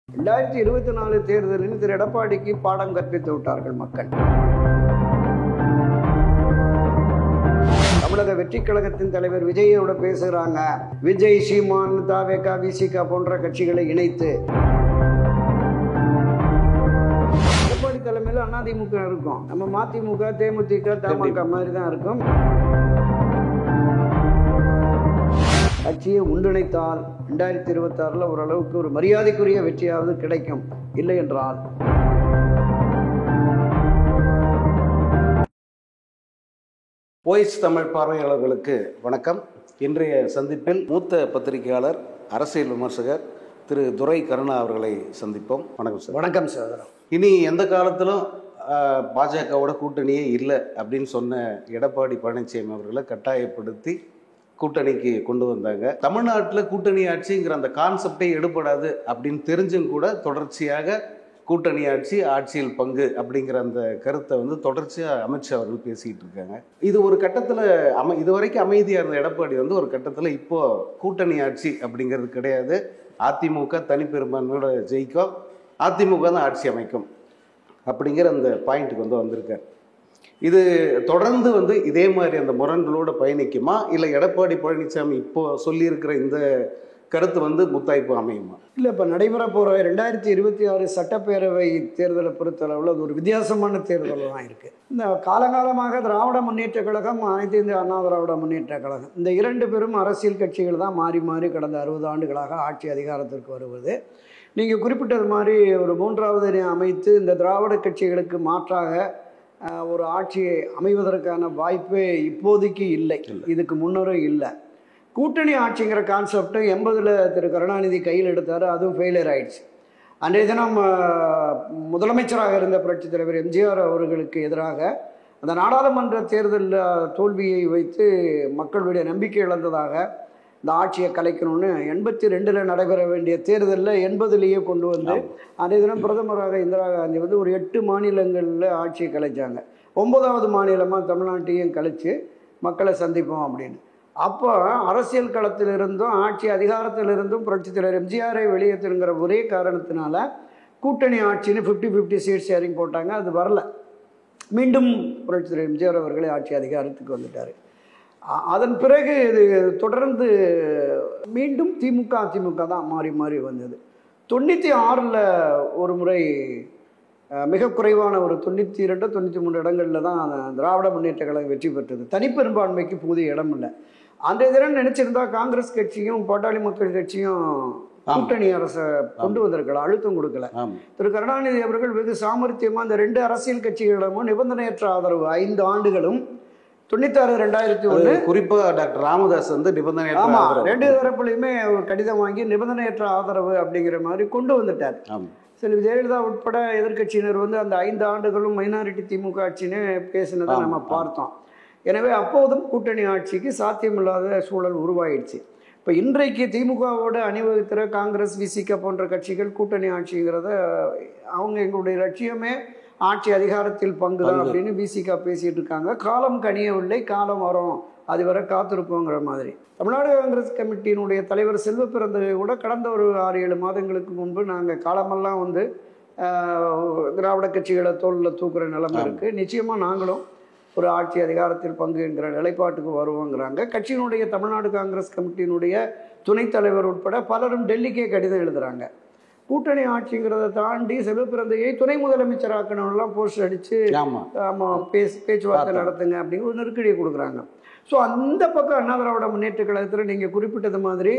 2024 தேர்தலில் திரு எடப்பாடிக்கு பாடம் கற்பித்து விட்டார்கள் மக்கள். தமிழக வெற்றி கழகத்தின் தலைவர் விஜயோட பேசுகிறாங்க. விஜய், சீமான், தாவேகா, விசிகா போன்ற கட்சிகளை இணைத்து எடப்பாடி தலைமையில் அதிமுக இருக்கும். நம்ம மதிமுக, தேமுதிக, தமாக மாதிரி தான் இருக்கும். கட்சியை ஒன்றிணைத்தால் 2026 ஓரளவுக்கு ஒரு மரியாதைக்குரிய வெற்றியாவது கிடைக்கும். இல்லை என்றால் வாய்ஸ் தமிழ் பார்வையாளர்களுக்கு வணக்கம். இன்றைய சந்திப்பில் மூத்த பத்திரிகையாளர், அரசியல் விமர்சகர் திரு துரை கருணா அவர்களை சந்திப்போம். வணக்கம் சார். வணக்கம் சார். இனி எந்த காலத்திலும் பாஜகவோட கூட்டணியே இல்லை அப்படின்னு சொன்ன எடப்பாடி பழனிசாமி அவர்களை கட்டாயப்படுத்தி கூட்டணிக்கு கொண்டு வந்தாங்க. தமிழ்நாட்டில் கூட்டணி ஆட்சிங்கிற அந்த கான்செப்டே எடுபடாது அப்படின்னு தெரிஞ்சும் கூட தொடர்ச்சியாக கூட்டணி ஆட்சி, ஆட்சியில் பங்கு அப்படிங்கிற அந்த கருத்தை தொடர்ச்சியாக அமித்ஷா அவர்கள் பேசிக்கிட்டு இருக்காங்க. இது ஒரு கட்டத்தில் இதுவரைக்கும் அமைதியாக இருந்த எடப்பாடி ஒரு கட்டத்தில் இப்போ கூட்டணி ஆட்சி அப்படிங்கிறது கிடையாது, அதிமுக தனிப்பெரும்பான்மையோட ஜெயிக்கும், அதிமுக தான் ஆட்சி அமைக்கும் அப்படிங்கிற அந்த பாயிண்ட்டுக்கு வந்திருக்கார். இது தொடர்ந்து இதே மாதிரி அந்த முரண்களோட பயணிக்குமா, இல்லை எடப்பாடி பழனிசாமி இப்போ சொல்லியிருக்கிற இந்த கருத்து முத்தாய்ப்பு அமையுமா? இல்லை, இப்போ நடைபெற போகிற 2026 சட்டப்பேரவை தேர்தலை பொறுத்தளவில் அது ஒரு வித்தியாசமான தேர்தல் தான் இருக்குது. இந்த காலகாலமாக திராவிட முன்னேற்ற கழகம், அனைத்து இந்திய அண்ணா திராவிட முன்னேற்ற கழகம், இந்த இரண்டு பெரும் அரசியல் கட்சிகள் தான் மாறி மாறி கடந்த 60 ஆண்டுகளாக ஆட்சி அதிகாரத்திற்கு வருவது. நீங்கள் குறிப்பிட்டது மாதிரி ஒரு மூன்றாவது அணி அமைத்து இந்த திராவிட கட்சிகளுக்கு மாற்றாக ஒரு ஆட்சியை அமைவதற்கான வாய்ப்பே இப்போதைக்கு இல்லை, இதுக்கு முன்னரும் இல்லை. கூட்டணி ஆட்சிங்கிற கான்செப்ட் 80ல் திரு கருணாநிதி கையில் எடுத்தார், அதுவும் ஃபெயிலியர் ஆயிடுச்சு. அன்றைய தினம் முதலமைச்சராக இருந்த புரட்சித் தலைவர் எம்ஜிஆர் அவர்களுக்கு எதிராக அந்த நாடாளுமன்ற தேர்தலில் தோல்வியை வைத்து மக்களுடைய நம்பிக்கை இழந்ததாக இந்த ஆட்சியை கலைக்கணும்னு 82ல் நடைபெற வேண்டிய தேர்தலில் 80லேயே கொண்டு வந்து அன்றைய தினம் பிரதமராக இந்திரா காந்தி ஒரு 8 மாநிலங்களில் ஆட்சியை கலைச்சாங்க. 9வது மாநிலமாக தமிழ்நாட்டையும் கழித்து மக்களை சந்திப்போம் அப்படின்னு. அப்போ அரசியல் களத்திலிருந்தும் ஆட்சி அதிகாரத்திலிருந்தும் புரட்சித் தலைவர் எம்ஜிஆரை வெளியேற்றுங்கிற ஒரே காரணத்தினால கூட்டணி ஆட்சின்னு 50-50 சீட் ஷேரிங் போட்டாங்க. அது வரல. மீண்டும் புரட்சித் தலைவர் எம்ஜிஆர் அவர்களே ஆட்சி அதிகாரத்துக்கு வந்துட்டார். அதன் பிறகு இது தொடர்ந்து மீண்டும் திமுக, அதிமுக தான் மாறி மாறி வந்தது. 96ல் ஒரு முறை மிக குறைவான ஒரு 92-93 இடங்களில் தான் திராவிட முன்னேற்ற கழகம் வெற்றி பெற்றது. தனிப்பெரும்பான்மைக்கு புதிய இடம் இல்லை. அன்றைய தினம் நினைச்சிருந்தா காங்கிரஸ் கட்சியும் பாட்டாளி மக்கள் கட்சியும் கூட்டணி அரசை கொண்டு வந்திருக்கலாம், அழுத்தம் கொடுக்கல. திரு கருணாநிதி அவர்கள் வெகு சாமர்த்தியமாக அந்த 2 அரசியல் கட்சிகளிடமும் நிபந்தனையற்ற ஆதரவு 5 ஆண்டுகளும் 96-2001 குறிப்பா டாக்டர் ராமதாஸ் நிபந்தனை, ஆமா, 2 தரப்புலையுமே ஒரு கடிதம் வாங்கி நிபந்தனையற்ற ஆதரவு அப்படிங்கிற மாதிரி கொண்டு வந்துட்டார். சில ஜெயலலிதா உட்பட எதிர்கட்சியினர் அந்த 5 ஆண்டுகளும் மைனாரிட்டி திமுக ஆட்சின்னு பேசினதை நம்ம பார்த்தோம். எனவே அப்போதும் கூட்டணி ஆட்சிக்கு சாத்தியமில்லாத சூழல் உருவாயிடுச்சு. இப்போ இன்றைக்கு திமுகவோடு அணிவகுக்கிற காங்கிரஸ், விசிக போன்ற கட்சிகள் கூட்டணி ஆட்சிங்கிறத எங்களுடைய லட்சியமே ஆட்சி அதிகாரத்தில் பங்குதான் அப்படின்னு விசிக பேசிட்டு இருக்காங்க. காலம் கனியவில்லை, காலம் வரும், அதுவரை காத்திருப்போங்கிற மாதிரி. தமிழ்நாடு காங்கிரஸ் கமிட்டியினுடைய தலைவர் செல்வ பிறந்தகை கூட கடந்த ஒரு 6-7 மாதங்களுக்கு முன்பு நாங்கள் காலமெல்லாம் திராவிட கட்சிகளை தோளில் தூக்குற நிலைமை இருக்குது, நிச்சயமாக நாங்களும் ஒரு ஆட்சி அதிகாரத்தில் பங்கு என்கிற நிலைப்பாட்டுக்கு வருவோங்கிறாங்க. கட்சியினுடைய தமிழ்நாடு காங்கிரஸ் கமிட்டியினுடைய துணைத் தலைவர் உட்பட பலரும் டெல்லிக்கே கடிதம் எழுதுகிறாங்க. கூட்டணி ஆட்சிங்கிறத தாண்டி செல்வப்பிறந்தையை துணை முதலமைச்சராக்கணும்லாம் போஸ்ட் அடித்து பேச்சுவார்த்தை நடத்துங்க அப்படிங்கிற ஒரு நெருக்கடியை கொடுக்குறாங்க. ஸோ அந்த பக்கம் அண்ணா திராவிட முன்னேற்ற கழகத்தில் நீங்கள் குறிப்பிட்டது மாதிரி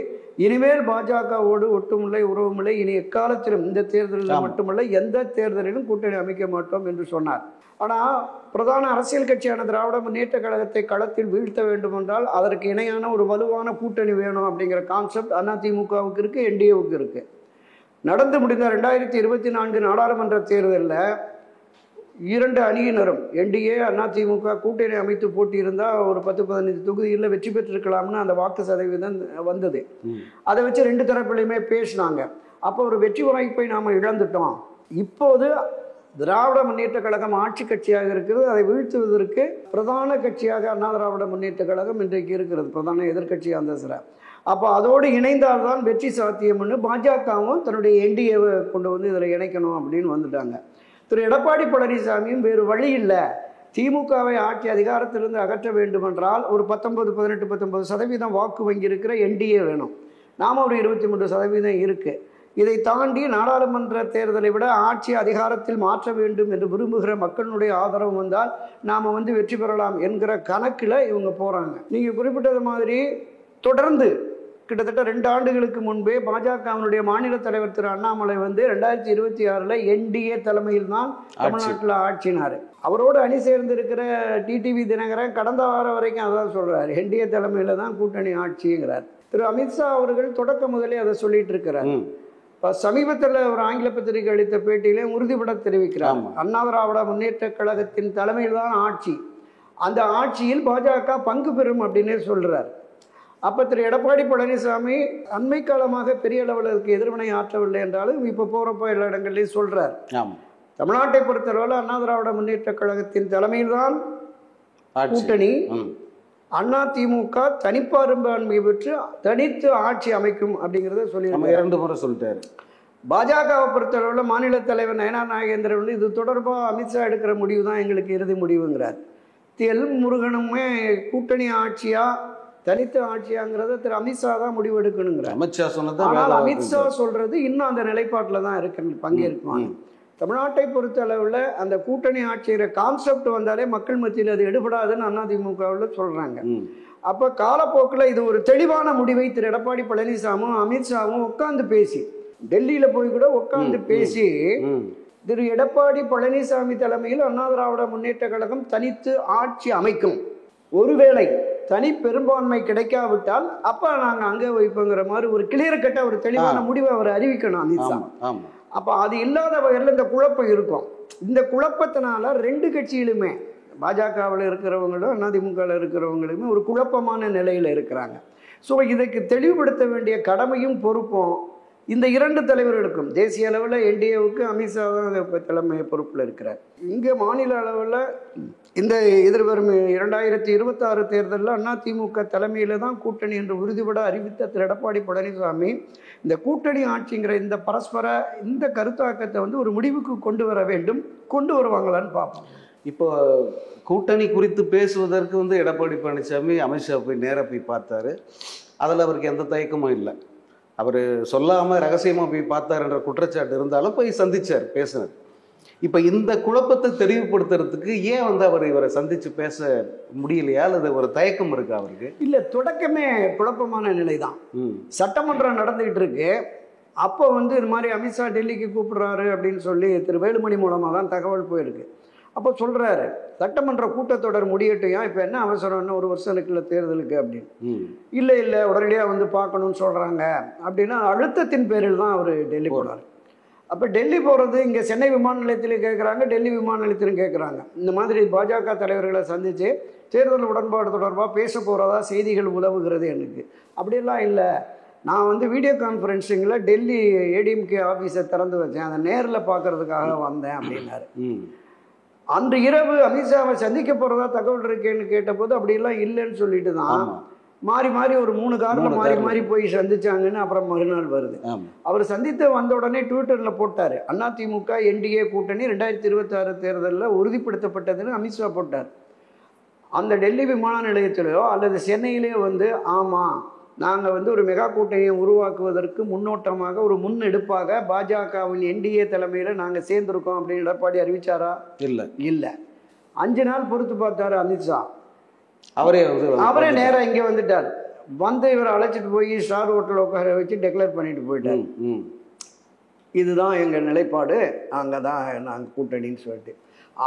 இனிமேல் பாஜகவோடு ஒட்டுமில்லை, உறவுமில்லை, இனி எக்காலத்திலும் இந்த தேர்தலில் மட்டுமல்ல எந்த தேர்தலிலும் கூட்டணி அமைக்க மாட்டோம் என்று சொன்னார். ஆனால் பிரதான அரசியல் கட்சியான திராவிட முன்னேற்ற கழகத்தை களத்தில் வீழ்த்த வேண்டும் என்றால் அதற்கு இணையான ஒரு வலுவான கூட்டணி வேணும் அப்படிங்கிற கான்செப்ட் அதிமுகவுக்கு இருக்குது, என்டிஏவுக்கு இருக்குது. நடந்து முடிந்த 2024 நாடாளுமன்ற தேர்தலில் 2 அணியினரும் என்டிஏ, அதிமுக கூட்டணி அமைத்து போட்டியிருந்தால் ஒரு 10-15 தொகுதிகளில் வெற்றி பெற்றிருக்கலாம்னு அந்த வாக்கு சதவீதம் வந்தது. அதை வச்சு 2 தரப்புலையுமே பேசினாங்க. அப்போ ஒரு வெற்றி வாய்ப்பை நாம் இழந்துட்டோம். இப்போது திராவிட முன்னேற்ற கழகம் ஆட்சி கட்சியாக இருக்கிறது, அதை வீழ்த்துவதற்கு பிரதான கட்சியாக அண்ணா திராவிட முன்னேற்ற கழகம் இன்றைக்கு இருக்கிறது, பிரதான எதிர்கட்சியாக அந்த சில. அப்போ அதோடு இணைந்தால்தான் வெற்றி சாத்தியம்னு பாஜகவும் தன்னுடைய என்டிஏவை கொண்டு வந்து இதில் இணைக்கணும் அப்படின்னு வந்துட்டாங்க. திரு எடப்பாடி பழனிசாமியும் வேறு வழி இல்லை, திமுகவை ஆட்சி அதிகாரத்திலிருந்து அகற்ற வேண்டுமென்றால் ஒரு 19-19 வாக்கு வங்கி இருக்கிற என்டிஏ வேணும். நாம் ஒரு 23% இருக்குது. இதை தாண்டி நாடாளுமன்ற தேர்தலை விட ஆட்சி அதிகாரத்தில் மாற்ற வேண்டும் என்று விரும்புகிற மக்களுடைய ஆதரவு வந்தால் நாம் வந்து வெற்றி பெறலாம் என்கிற கணக்கில் இவங்க போகிறாங்க. நீங்கள் குறிப்பிட்டது மாதிரி தொடர்ந்து கிட்டத்தட்ட 2 ஆண்டுகளுக்கு முன்பே பாஜகவினுடைய மாநில தலைவர் திரு அண்ணாமலை வந்து 2026 என்டிஏ தலைமையில் தான் தமிழ்நாட்டில் ஆட்சினார். அவரோடு அணி சேர்ந்திருக்கிற டிடிவி தினகரன் கடந்த வாரம் வரைக்கும் அதான் சொல்றாரு, என்டிஏ தலைமையில் தான் கூட்டணி ஆட்சிங்கிறார். திரு அமித்ஷா அவர்கள் தொடக்க முதலே அதை சொல்லிட்டு இருக்கிறார். சமீபத்தில் ஒரு ஆங்கில பத்திரிகை அளித்த பேட்டியிலே உறுதிபட தெரிவிக்கிறார், அண்ணா திராவிட முன்னேற்ற கழகத்தின் தலைமையில் தான் ஆட்சி, அந்த ஆட்சியில் பாஜக பங்கு பெறும் அப்படின்னே சொல்றார். அப்போ திரு எடப்பாடி பழனிசாமி அண்மை காலமாக பெரிய அளவில் எதிர்வினை ஆற்றவில்லை என்றாலும் இப்போ போகிறப்போ எல்லா இடங்கள்லையும் சொல்கிறார். தமிழ்நாட்டை பொறுத்தளவில் அண்ணா திராவிட முன்னேற்ற கழகத்தின் தலைமையில்தான் கூட்டணி, அண்ணா திமுக தனிப்பான்மையை பெற்று தனித்து ஆட்சி அமைக்கும் அப்படிங்கிறத சொல்லி 2 முறை சொல்லிட்டாரு. பாஜகவை பொறுத்தளவில் மாநில தலைவர் நயனார் நாகேந்திரன் வந்து இது தொடர்பாக அமித்ஷா எடுக்கிற முடிவு தான் எங்களுக்கு இறுதி முடிவுங்கிறார். எல் முருகனுமே கூட்டணி ஆட்சியா தனித்த ஆட்சியாங்கிறத திரு அமித்ஷா தான் முடிவு எடுக்கணுங்கிறார். அமித்ஷா சொன்னது. ஆனால் அமித்ஷா சொல்றது இன்னும் அந்த நிலைப்பாட்டில் தான் இருக்கு, பங்கேற்குவாங்க. தமிழ்நாட்டை பொறுத்த அளவில் அந்த கூட்டணி ஆட்சியிற கான்செப்ட் வந்தாலே மக்கள் மத்தியில் அது எடுபடாதுன்னு அதிமுகவில் சொல்றாங்க. அப்ப காலப்போக்கில் இது ஒரு தெளிவான முடிவை திரு எடப்பாடி பழனிசாமும் அமித்ஷாவும் உட்கார்ந்து பேசி, டெல்லியில போய் கூட உட்கார்ந்து பேசி, திரு எடப்பாடி பழனிசாமி தலைமையில் அண்ணா திராவிட முன்னேற்ற கழகம் தனித்து ஆட்சி அமைக்கும், ஒருவேளை தனி பெரும்பான்மை கிடைக்காவிட்டால் அப்ப நாங்க அங்கே வைப்போங்கிற மாதிரி ஒரு கிளியர் கட்ட ஒரு தெளிவான முடிவை அவர் அறிவிக்கணும் அமித்ஷா. அப்ப அது இல்லாத வகையில் இந்த குழப்பம் இருக்கும். இந்த குழப்பத்தினால 2 கட்சியிலுமே பாஜகவில் இருக்கிறவங்களும் அதிமுகவில் இருக்கிறவங்களுமே ஒரு குழப்பமான நிலையில் இருக்கிறாங்க. ஸோ இதுக்கு தெளிவுபடுத்த வேண்டிய கடமையும் பொறுப்பும் இந்த 2 தலைவர்களுக்கும், தேசிய அளவில் என்டிஏவுக்கு அமித்ஷா தான் தலைமை பொறுப்பில் இருக்கிறார். இங்கே மாநில அளவில் இந்த எதிர்வரும் 2026 தேர்தலில் அதிமுக தலைமையில் தான் கூட்டணி என்று உறுதிபட அறிவித்த திரு எடப்பாடி பழனிசாமி இந்த கூட்டணி ஆட்சிங்கிற இந்த பரஸ்பர இந்த கருத்தாக்கத்தை வந்து ஒரு முடிவுக்கு கொண்டு வர வேண்டும். கொண்டு வருவாங்களான்னு பார்ப்போம். இப்போ கூட்டணி குறித்து பேசுவதற்கு வந்து எடப்பாடி பழனிசாமி அமித்ஷா போய் நேராக போய் பார்த்தாரு. அதில் அவருக்கு எந்த தயக்கமும் இல்லை. அவர் சொல்லாமல் ரகசியமாக போய் பார்த்தாருன்ற குற்றச்சாட்டு இருந்தாலும் போய் சந்திச்சார், பேசினார். இப்போ இந்த குழப்பத்தை தெளிவுபடுத்துறதுக்கு ஏன் வந்து அவர் இவரை சந்தித்து பேச முடியலையா, அல்லது ஒரு தயக்கம் இருக்கு அவருக்கு? இல்லை, தொடக்கமே குழப்பமான நிலை தான். சட்டமன்றம் நடந்துகிட்டு இருக்கு. அப்போ வந்து இது மாதிரி அமித்ஷா டெல்லிக்கு கூப்பிடுறாரு அப்படின்னு சொல்லி திரு வேலுமணி மூலமாக தான் தகவல் போயிருக்கு. அப்போ சொல்கிறாரு, சட்டமன்ற கூட்டத்தொடர் முடியட்டையா, இப்போ என்ன அவசரம்னு 1 வருஷம் இருக்குல்ல தேர்தலுக்கு அப்படின்னு. இல்லை உடனடியாக வந்து பார்க்கணும்னு சொல்கிறாங்க அப்படின்னா அழுத்தத்தின் பேரில் தான் அவர் டெல்லி போனார். அப்போ டெல்லி போகிறது இங்கே சென்னை விமான நிலையத்திலும் கேட்குறாங்க, டெல்லி விமான நிலையத்திலும் கேட்குறாங்க. இந்த மாதிரி பாஜக தலைவர்களை சந்தித்து தேர்தல் உடன்பாடு தொடர்பாக பேச போகிறதா செய்திகள் உதவுகிறது எனக்கு. அப்படியெல்லாம் இல்லை, நான் வந்து வீடியோ கான்ஃபரன்சிங்கில் டெல்லி ஏடிஎம்கே ஆஃபீஸை திறந்து வச்சேன், அதை நேரில் பார்க்கறதுக்காக வந்தேன் அப்படின்னாரு. அன்று இரவு அமித்ஷாவை சந்திக்க போகிறதா தகவல் இருக்கேன்னு கேட்டபோது அப்படிலாம் இல்லைன்னு சொல்லிட்டு தான் மாறி மாறி ஒரு 3 காரில் மாறி போய் சந்திச்சாங்கன்னு அப்புறம் மறுநாள் வருது. அவர் சந்தித்து வந்த உடனே ட்விட்டரில் போட்டார், அதிமுக என்டிஏ கூட்டணி 2026 தேர்தலில் உறுதிப்படுத்தப்பட்டதுன்னு அமித்ஷா போட்டார். அந்த டெல்லி விமான நிலையத்திலேயோ அல்லது சென்னையிலேயோ வந்து ஆமாம் நாங்கள் வந்து ஒரு மெகா கூட்டணியை உருவாக்குவதற்கு முன்னோட்டமாக ஒரு முன்னெடுப்பாக பாஜகவின் என்டிஏ தலைமையில் நாங்கள் சேர்ந்துருக்கோம் அப்படின்னு எடப்பாடி அறிவிச்சாரா? இல்லை. 5 நாள் பொறுத்து பார்த்தாரு அமித்ஷா. அவரே நேராக இங்கே வந்துட்டார். வந்து இவரை அழைச்சிட்டு போய் ஸ்டார் ஹோட்டல் உட்கார வச்சு டிக்ளேர் பண்ணிட்டு போயிட்டார். இதுதான் எங்கள் நிலைப்பாடு, அங்கே தான் நாங்கள் கூட்டணின்னு சொல்லிட்டு.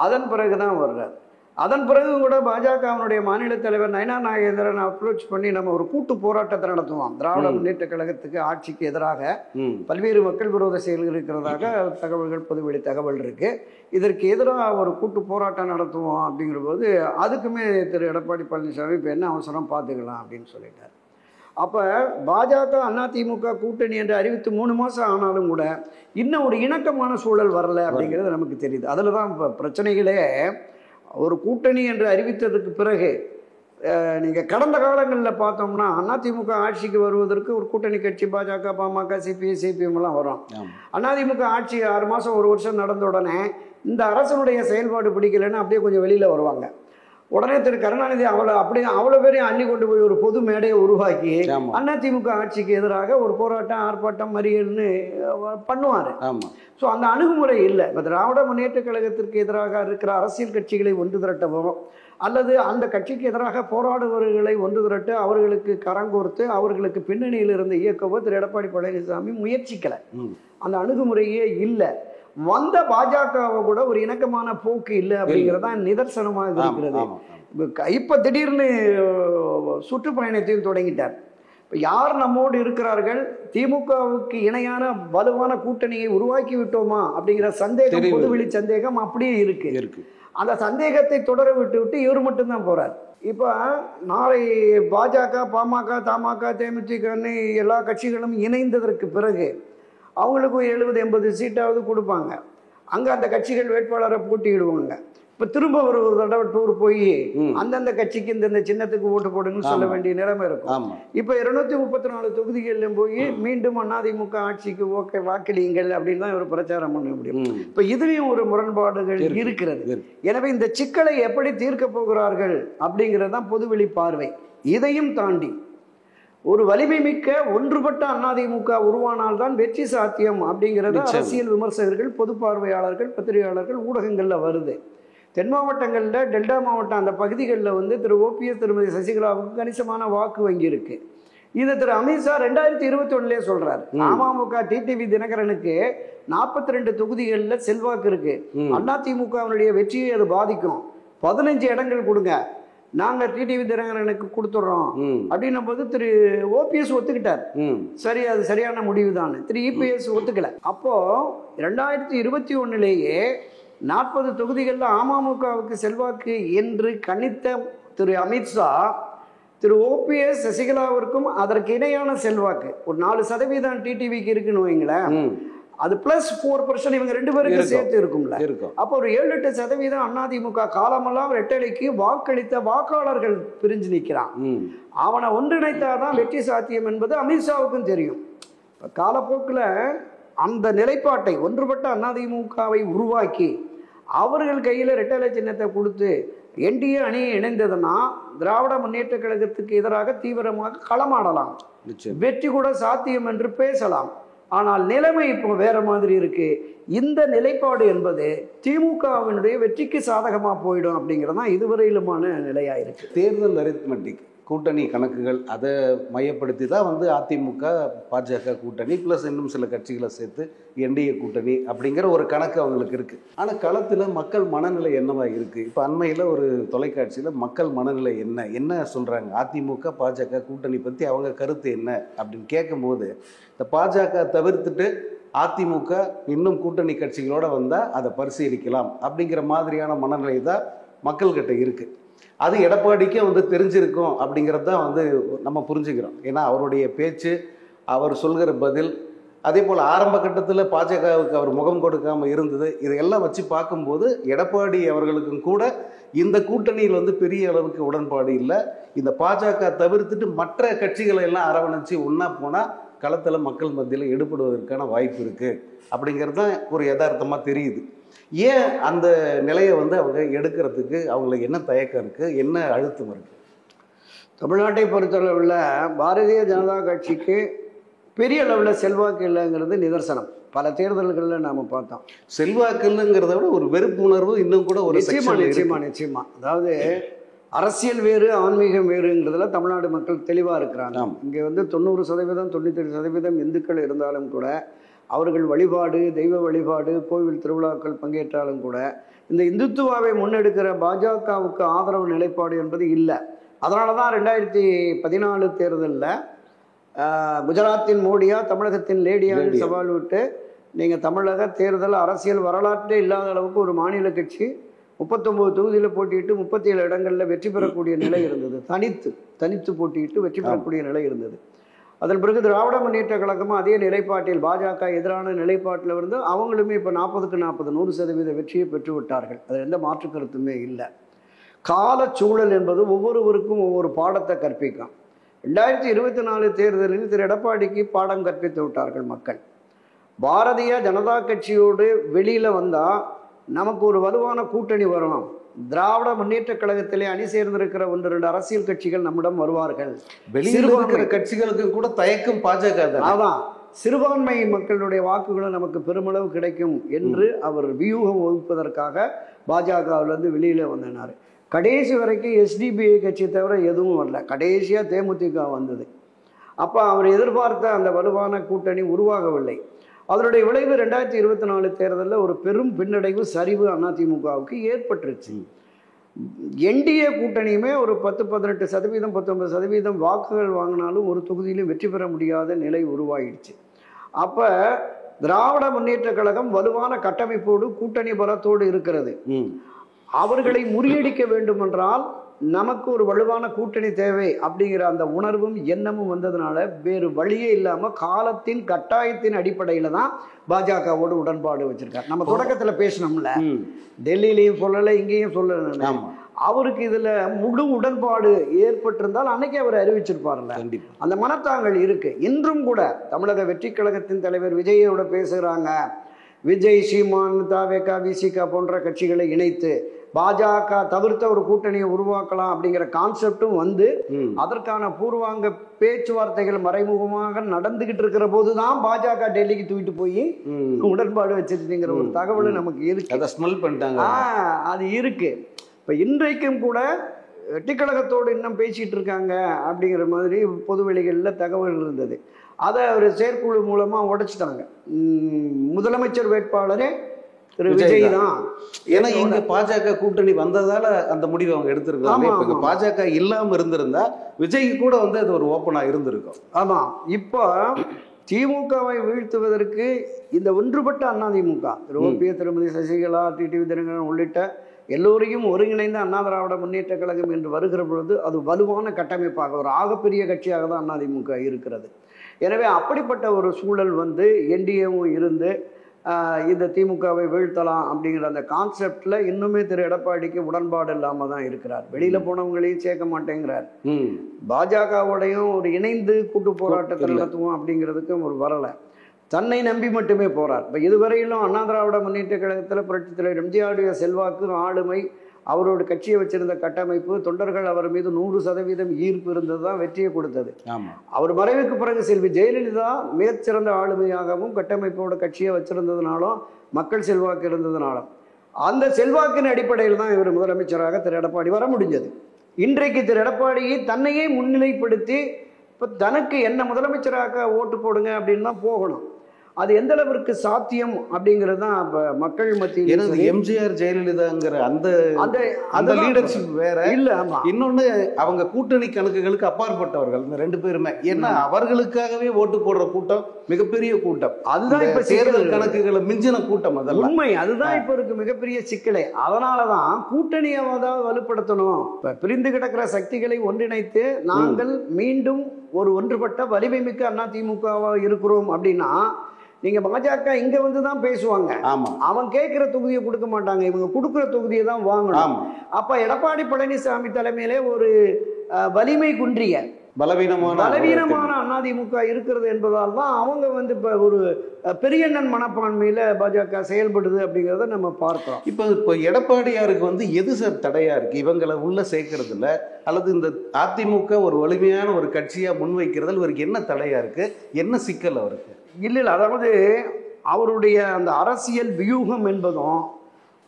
அதன் பிறகு தான் வர்றார். அதன் பிறகு கூட பாஜகவினுடைய மாநில தலைவர் நயனார் நாகேந்திரன் அப்ரோச் பண்ணி நம்ம ஒரு கூட்டு போராட்டத்தை நடத்துவோம், திராவிட முன்னேற்ற கழகத்துக்கு ஆட்சிக்கு எதிராக பல்வேறு மக்கள் விரோத செயல்கள் இருக்கிறதாக தகவல்கள், பொதுவெளி தகவல் இருக்கு, இதற்கு எதிராக ஒரு கூட்டு போராட்டம் நடத்துவோம் அப்படிங்கிற போது அதுக்குமே திரு எடப்பாடி பழனிசாமி இப்போ என்ன அவசரம் பார்த்துக்கலாம் அப்படின்னு சொல்லிட்டார். அப்போ பாஜக அதிமுக கூட்டணி என்று அறிவித்து 3 மாதம் ஆனாலும் கூட இன்னும் ஒரு இணக்கமான சூழல் வரல அப்படிங்கிறது நமக்கு தெரியுது. அதில் தான் இப்போ பிரச்சனைகளே. ஒரு கூட்டணி என்று அறிவித்ததுக்கு பிறகு நீங்கள் கடந்த காலங்களில் பார்த்தோம்னா அதிமுக ஆட்சிக்கு வருவதற்கு ஒரு கூட்டணி கட்சி பாஜக, பாமக, சிபிஐ, சிபிஎம் எல்லாம் வரும். அதிமுக ஆட்சி 6 மாதம் 1 வருஷம் நடந்த உடனே இந்த அரசனுடைய செயல்பாடு பிடிக்கலைன்னு அப்படியே கொஞ்சம் வெளியில் வருவாங்க. உடனே திரு கருணாநிதி அவ்வளோ பேரையும் அள்ளி கொண்டு போய் ஒரு பொது மேடையை உருவாக்கி அதிமுக ஆட்சிக்கு எதிராக ஒரு போராட்டம், ஆர்ப்பாட்டம், மறியல்னு பண்ணுவார். ஸோ அந்த அணுகுமுறை இல்லை. இப்போ திராவிட முன்னேற்ற கழகத்திற்கு எதிராக இருக்கிற அரசியல் கட்சிகளை ஒன்று திரட்டவோ அல்லது அந்த கட்சிக்கு எதிராக போராடுபவர்களை ஒன்று திரட்டு அவர்களுக்கு கரங்கோர்த்து அவர்களுக்கு பின்னணியில் இருந்த இயக்கவோ திரு எடப்பாடி பழனிசாமி முயற்சிக்கலை. அந்த அணுகுமுறையே இல்லை. வந்த பாஜகவை கூட ஒரு இணக்கமான போக்கு இல்லை அப்படிங்கிறதான் நிதர்சனமாக இருக்கிறது. இப்போ திடீர்னு சுற்றுப்பயணத்தையும் தொடங்கிட்டார். இப்போ யார் நம்மோடு இருக்கிறார்கள், திமுகவுக்கு இணையான வலுவான கூட்டணியை உருவாக்கி விட்டோமா அப்படிங்கிற சந்தேகம், பொதுவெளி சந்தேகம் அப்படியே இருக்கு. அந்த சந்தேகத்தை தொடர விட்டு இவர் மட்டும்தான் போறார். இப்போ நாளை பாஜக, பாமக, தமாக, தேமுதிகன்னு எல்லா கட்சிகளும் இணைந்ததற்கு பிறகு அவங்களுக்கு 70-80 சீட்டாவது கொடுப்பாங்க. அங்கே அந்த கட்சிகள் வேட்பாளரை போட்டியிடுவாங்க. இப்போ திரும்ப ஒரு தடவை டூர் போய் அந்தந்த கட்சிக்கு இந்த சின்னத்துக்கு ஓட்டு போடுங்கன்னு சொல்ல வேண்டிய நிலைமை இருக்கும். இப்போ 234 தொகுதிகளிலும் போய் மீண்டும் அதிமுக ஆட்சிக்கு ஓகே வாக்களியுங்கள் அப்படின்னு தான் இவர் பிரச்சாரம் பண்ண முடியும். இப்போ இதுலேயும் ஒரு முரண்பாடுகள் இருக்கிறது. எனவே இந்த சிக்கலை எப்படி தீர்க்க போகிறார்கள் அப்படிங்கிறது தான் பொதுவெளி பார்வை. இதையும் தாண்டி ஒரு வலிமை மிக்க ஒன்றுபட்ட அதிமுக உருவானால்தான் வெற்றி சாத்தியம் அப்படிங்கிறது அரசியல் விமர்சகர்கள், பொது பார்வையாளர்கள், பத்திரிகையாளர்கள், ஊடகங்களில் வருது. தென் மாவட்டங்களில், டெல்டா மாவட்டம் அந்த பகுதிகளில் திரு ஓபிஎஸ், திருமதி சசிகலாவுக்கு கணிசமான வாக்கு வங்கி இருக்கு. இதை திரு அமித்ஷா 2021 சொல்றாரு. அமமுக டிடிவி தினகரனுக்கு 42 தொகுதிகளில் செல்வாக்கு இருக்கு. அதிமுகவினுடைய வெற்றியை அது பாதிக்கும். 15 இடங்கள் கொடுங்க, நாங்கள் டிடிவி தினகரனுக்கு கொடுத்துட்றோம் அப்படின்னும் போது திரு ஓபிஎஸ் ஒத்துக்கிட்டார். சரி, அது சரியான முடிவு தான். திரு இபிஎஸ் ஒத்துக்கல. அப்போ 2021 40 தொகுதிகளில் அமமுகவுக்கு செல்வாக்கு என்று கணித்த திரு அமித்ஷா திரு ஓபிஎஸ், சசிகலாவிற்கும் அதற்கு இணையான செல்வாக்கு ஒரு 4% டிடிவிக்கு இருக்குன்னு வைங்களேன். அது +4% இவங்க 2 பேருக்கு சேர்த்து இருக்கும்ல. அப்போ ஒரு 7-8% அதிமுக காலமெல்லாம் ரெட்டலைக்கு வாக்களித்த வாக்காளர்கள் பிரிஞ்சு நிற்கிறான். அவனை ஒன்றிணைத்தாதான் வெற்றி சாத்தியம் என்பது அமித்ஷாவுக்கும் தெரியும். இப்போ காலப்போக்கில் அந்த நிலைப்பாட்டை ஒன்றுபட்ட அதிமுகவை உருவாக்கி அவர்கள் கையில் ரெட்டலை சின்னத்தை கொடுத்து என்டிஏ அணி இணைந்ததுன்னா திராவிட முன்னேற்ற கழகத்துக்கு எதிராக தீவிரமாக களமாடலாம், வெற்றி கூட சாத்தியம் என்று பேசலாம். ஆனால் நிலைமை இப்போ வேற மாதிரி இருக்கு. இந்த நிலைப்பாடு என்பது திமுகவினுடைய வெற்றிக்கு சாதகமா போயிடும் அப்படிங்கிறது தான் இதுவரையிலுமான நிலையா இருக்கு. தேர்தல் அரித்மெட்டிக் கூட்டணி கணக்குகள் அதை மையப்படுத்தி தான் அதிமுக பாஜக கூட்டணி ப்ளஸ் இன்னும் சில கட்சிகளை சேர்த்து என்டிஏ கூட்டணி அப்படிங்கிற ஒரு கணக்கு அவங்களுக்கு இருக்குது. ஆனால் களத்தில் மக்கள் மனநிலை என்னவா இருக்குது? இப்போ அண்மையில் ஒரு தொலைக்காட்சியில் மக்கள் மனநிலை என்ன சொல்கிறாங்க, அதிமுக பாஜக கூட்டணி பற்றி அவங்க கருத்து என்ன அப்படின்னு கேட்கும்போது, இந்த பாஜக தவிர்த்துட்டு அதிமுக இன்னும் கூட்டணி கட்சிகளோட வந்தால் அதை பரிசீலிக்கலாம் அப்படிங்கிற மாதிரியான மனநிலை தான் மக்கள்கிட்ட இருக்குது. அது எடப்பாடிக்கும் தெரிஞ்சிருக்கும் அப்படிங்கிறது தான் நம்ம புரிஞ்சுக்கிறோம். ஏன்னா அவருடைய பேச்சு, அவர் சொல்கிற பதில், அதே போல் ஆரம்ப கட்டத்தில் பாஜகவுக்கு அவர் முகம் கொடுக்காமல் இருந்தது, இதையெல்லாம் வச்சு பார்க்கும்போது எடப்பாடி அவர்களுக்கும் கூட இந்த கூட்டணியில் பெரிய அளவுக்கு உடன்பாடு இல்லை. இந்த பாஜக தவிர்த்துட்டு மற்ற கட்சிகளை எல்லாம் அரவணைச்சு ஒன்றா போனால் களத்தில் மக்கள் மத்தியில் எடுபடுவதற்கான வாய்ப்பு இருக்குது அப்படிங்கிறது தான் ஒரு யதார்த்தமாக தெரியுது. ஏன் அந்த நிலையை அவங்க எடுக்கிறதுக்கு அவங்களுக்கு என்ன தயக்கம் இருக்குது, என்ன அழுத்தம் இருக்குது? தமிழ்நாட்டை பொறுத்தளவில் பாரதிய ஜனதா கட்சிக்கு பெரிய அளவில் செல்வாக்கு இல்லைங்கிறது நிதர்சனம். பல தேர்தல்களில் நாம் பார்த்தோம். செல்வாக்கு இல்லைங்கிறத விட ஒரு வெறுப்பு உணர்வு இன்னும் கூட ஒரு நிச்சயமா. அதாவது அரசியல் வேறு, ஆன்மீகம் வேறுங்கிறதுல தமிழ்நாடு மக்கள் தெளிவாக இருக்கிறாங்க. இங்கே 90%, 97% இந்துக்கள் இருந்தாலும் கூட அவர்கள் வழிபாடு, தெய்வ வழிபாடு, கோவில் திருவிழாக்கள் பங்கேற்றாலும் கூட இந்த இந்துத்துவாவை முன்னெடுக்கிற பாஜகவுக்கு ஆதரவு நிலைப்பாடு என்பது இல்லை. அதனால தான் 2014 தேர்தலில் குஜராத்தின் மோடியா, தமிழகத்தின் லேடியான்னு சவால் விட்டு நீங்கள் தமிழக தேர்தல் அரசியல் வரலாற்றே இல்லாத அளவுக்கு ஒரு மாநில கட்சி 39 தொகுதியில் போட்டியிட்டு 37 இடங்களில் வெற்றி பெறக்கூடிய நிலை இருந்தது. தனித்து போட்டியிட்டு வெற்றி பெறக்கூடிய நிலை இருந்தது. அதன் பிறகு திராவிட முன்னேற்ற கழகமும் அதே நிலைப்பாட்டில், பாஜக எதிரான நிலைப்பாட்டில் அவங்களுமே இப்போ 40க்கு 40 100% வெற்றியை பெற்று விட்டார்கள். அதில் எந்த மாற்று கருத்துமே இல்லை. காலச்சூழல் என்பது ஒவ்வொருவருக்கும் ஒவ்வொரு பாடத்தை கற்பிக்கும். 2024 தேர்தலில் திரு எடப்பாடிக்கு பாடம் கற்பித்து விட்டார்கள் மக்கள். பாரதிய ஜனதா கட்சியோடு வெளியில் வந்தால் நமக்கு ஒரு வலுவான கூட்டணி வரும், திராவிட முன்னேற்ற கழகத்திலே அணி சேர்ந்திருக்கிற 1-2 அரசியல் கட்சிகள் நம்மிடம் வருவார்கள். வெளியில் இருக்கிற கட்சிகளுக்கு கூட தயக்கம் பாஜக தான். அதான் சிறுபான்மை மக்களுடைய வாக்குகளும் நமக்கு பெருமளவு கிடைக்கும் என்று அவர் வியூகம் வகுப்பதற்காக பாஜகவிலிருந்து வெளியில் வந்தனார். கடைசி வரைக்கும் SDPI கட்சியை தவிர எதுவும் வரல. கடைசியாக தேமுதிக வந்தது. அப்போ அவர் எதிர்பார்த்த அந்த வலுவான கூட்டணி உருவாகவில்லை. அதனுடைய விளைவு 2024 தேர்தலில் ஒரு பெரும் பின்னடைவு, சரிவு அதிமுகவுக்கு ஏற்பட்டுருச்சு. NDA கூட்டணியுமே ஒரு 10-18%, 19% வாக்குகள் வாங்கினாலும் ஒரு தொகுதியிலும் வெற்றி பெற முடியாத நிலை உருவாயிடுச்சு. அப்போ திராவிட முன்னேற்ற கழகம் வலுவான கட்டமைப்போடு கூட்டணி பலத்தோடு இருக்கிறது. அவர்களை முறியடிக்க வேண்டும் என்றால் நமக்கு ஒரு வலுவான கூட்டணி தேவை அப்படிங்கிற அந்த உணர்வும் எண்ணமும் வந்ததுனால வேறு வழியே இல்லாமல் காலத்தின் கட்டாயத்தின் அடிப்படையில் தான் பாஜகவோடு உடன்பாடு வச்சிருக்காரு. நம்ம தொடக்கத்தில் பேசினோம்ல, டெல்லியிலையும் சொல்லலை, இங்கேயும் சொல்லலை. அவருக்கு இதில் முழு உடன்பாடு ஏற்பட்டிருந்தால் அன்னைக்கு அவர் அறிவிச்சிருப்பார்ல. அந்த மனத்தாங்கள் இருக்கு. இன்றும் கூட தமிழக வெற்றி கழகத்தின் தலைவர் விஜயோட பேசுகிறாங்க. விஜய், சீமான், தவேகா, விசிகா போன்ற கட்சிகளை இணைத்து பாஜக தவிர்த்த ஒரு கூட்டணியை உருவாக்கலாம் அப்படிங்கிற கான்செப்டும் வந்து அதற்கான பூர்வாங்க பேச்சுவார்த்தைகள் மறைமுகமாக நடந்துகிட்டு இருக்கிற போதுதான் பாஜக டெல்லிக்கு தூக்கிட்டு போய் உடன்பாடு வச்சிருந்தீங்கிற ஒரு தகவல் நமக்கு இருக்கு. அது இருக்கு. இப்ப இன்றைக்கும் கூட வெற்றிக்கழகத்தோடு இன்னும் பேசிட்டு இருக்காங்க அப்படிங்கிற மாதிரி பொதுவெளிகளில் தகவல் இருந்தது. அதை ஒரு செயற்குழு மூலமா உடைச்சிட்டாங்க. முதலமைச்சர் வேட்பாளரே திரு விஜய் தான். ஏன்னா இங்க பாஜக கூட்டணி வந்ததால அந்த முடிவை அவங்க எடுத்திருக்காங்க. பாஜக இல்லாம இருந்திருந்தா விஜய் கூட வந்து அது ஒரு ஓப்பனா இருந்திருக்கும். ஆமா, இப்போ திமுகவை வீழ்த்துவதற்கு இந்த ஒன்றுபட்ட அதிமுக, திருமதி சசிகலா, டிடிவி தினகரன் உள்ளிட்ட எல்லோரையும் ஒருங்கிணைந்த அண்ணா திராவிட முன்னேற்ற கழகம் என்று வருகிற பொழுது அது வலுவான கட்டமைப்பாக ஒரு ஆகப்பெரிய கட்சியாக தான் அதிமுக இருக்கிறது. எனவே அப்படிப்பட்ட ஒரு சூழல் வந்து NDAவும் இருந்து இந்த திமுகவை வீழ்த்தலாம் அப்படிங்கிற அந்த கான்செப்ட்ல இன்னுமே திரு எடப்பாடிக்கு உடன்பாடு இல்லாம தான் இருக்கிறார். வெளியில போனவங்களையும் சேர்க்க மாட்டேங்கிறார். பாஜகவோடையும் ஒரு இணைந்து கூட்டு போராட்டத்தை நடத்துவோம் அப்படிங்கிறதுக்கு ஒரு வரலை. தன்னை நம்பி மட்டுமே போறார். இப்போ இதுவரையிலும் அண்ணா திராவிட முன்னேற்ற கழகத்தில் புரட்சித் தலைவர் எம்ஜிஆருடைய செல்வாக்கு, ஆளுமை, அவரோட கட்சியை வச்சிருந்த கட்டமைப்பு, தொண்டர்கள் அவர் மீது 100% ஈர்ப்பு இருந்தது தான் வெற்றியை கொடுத்தது. அவர் மறைவுக்கு பிறகு செல்வி ஜெயலலிதா மிகச்சிறந்த ஆளுமையாகவும் கட்டமைப்போட கட்சியை வச்சிருந்ததுனாலும் மக்கள் செல்வாக்கு இருந்ததுனாலும் அந்த செல்வாக்கின் அடிப்படையில் தான் இவர் முதலமைச்சராக திரு எடப்பாடி வர முடிஞ்சது. இன்றைக்கு திரு எடப்பாடியை தன்னையே முன்னிலைப்படுத்தி இப்போ தனக்கு என்ன முதலமைச்சராக ஓட்டு போடுங்க அப்படின்னு தான் போகணும். அது எந்த அளவிற்கு சாத்தியம் அப்படிங்கிறது தான் இப்போ மக்கள் மத்தியில். எம்ஜிஆர் ஜெயலலிதாங்கிற அந்த லீடர்ஷிப் வேற இல்ல. இன்னொன்னு அவங்க கூட்டணி கணக்குகளுக்கு அப்பாற்பட்டவர்கள் இந்த 2 பேருமே. ஏன்னா அவர்களுக்காகவே ஓட்டு போடுற கூட்டம் மிகப்பெரிய கூட்டம். அதுதான் இப்ப தேர்தல் கணக்குகளை மிஞ்சின கூட்டம். அதெல்லாம் உண்மை. அதுதான் இப்ப இருக்கு மிகப்பெரிய சிக்கலே. அதனாலதான் கூட்டணியை வலுப்படுத்தணும். இப்ப பிரிந்து கிடக்கிற சக்திகளை ஒன்றிணைத்து நாங்கள் மீண்டும் ஒரு ஒன்றுபட்ட வலிமை மிக்க அதிமுகவா இருக்கிறோம் அப்படின்னா நீங்க பாஜக இங்க வந்து தான் பேசுவாங்க. அவன் கேட்கிற தொகுதியை கொடுக்க மாட்டாங்க, இவங்க கொடுக்கிற தொகுதியை தான் வாங்கணும். அப்ப எடப்பாடி பழனிசாமி தலைமையிலே ஒரு வலிமை குன்றிய பலவீனமான அதிமுக இருக்கிறது என்பதால் தான் அவங்க வந்து இப்ப ஒரு பெரியண்ணன் மனப்பான்மையில பாஜக செயல்படுது அப்படிங்கிறத நம்ம பார்க்கிறோம். இப்போ எடப்பாடியாருக்கு வந்து எது சார் தடையா இருக்கு? இவங்களை உள்ள சேர்க்கறதுல அல்லது இந்த அதிமுக ஒரு வலிமையான ஒரு கட்சியா முன்வைக்கிறதுல இவருக்கு என்ன தடையா இருக்கு? என்ன சிக்கல் அவருக்கு? இல்லை, அதாவது அவருடைய அந்த அரசியல் வியூகம் என்பதும்